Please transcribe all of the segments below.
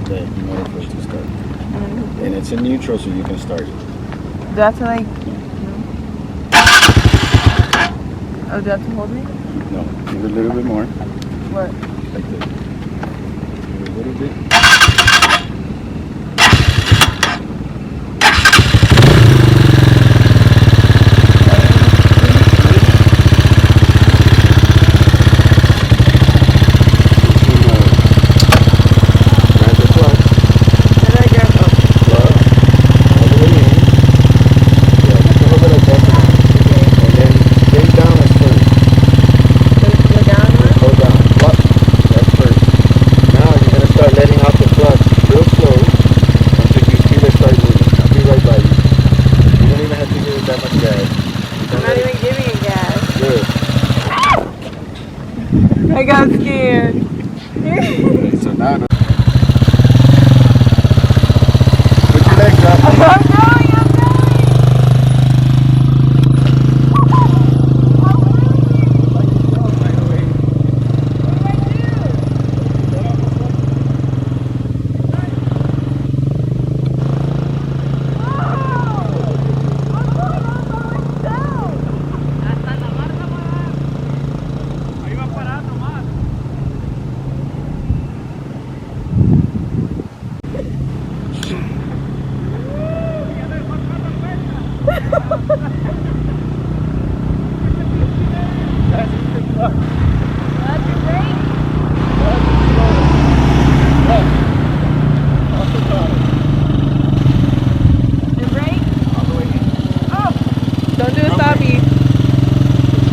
leg in order for it to start. And it's in neutral, so you can start it. Do I have to like... Oh, do I have to hold it? No, give it a little bit more. What? Like this. Give it a little bit. I got scared. So now, put your legs up. I'm going.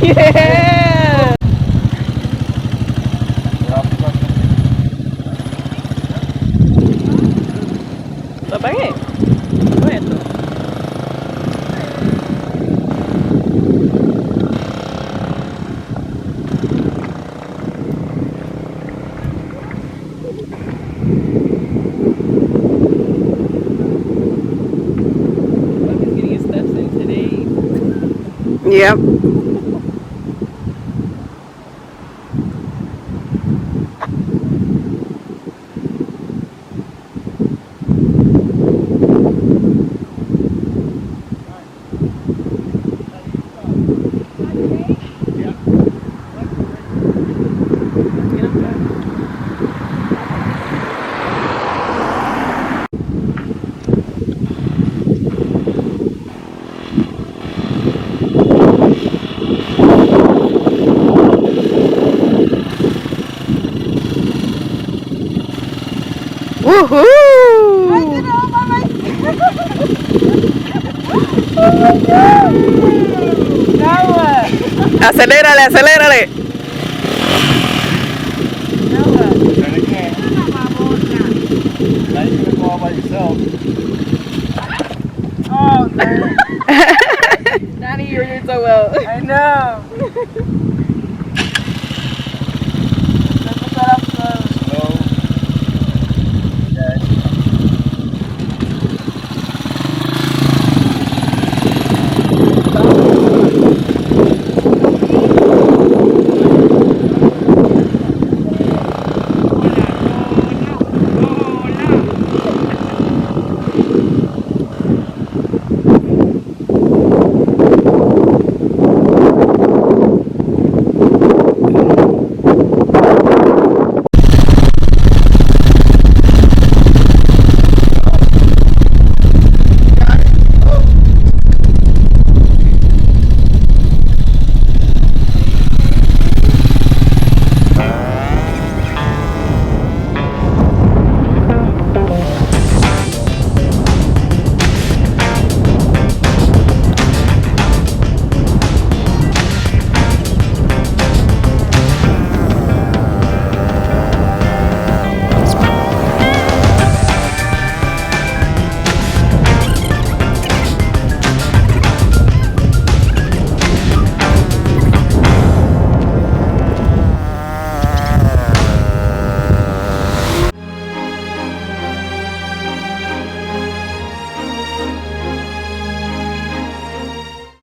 Yeah! Lo apagué. Bueno. He's getting his steps in today. Yep. Woohoo! I did it all by myself. Oh my God! Now what? Acelérale, acelérale. Now what? Try it again. Now you're gonna go all by yourself. Oh, man. Nanny, you're doing so well. I know.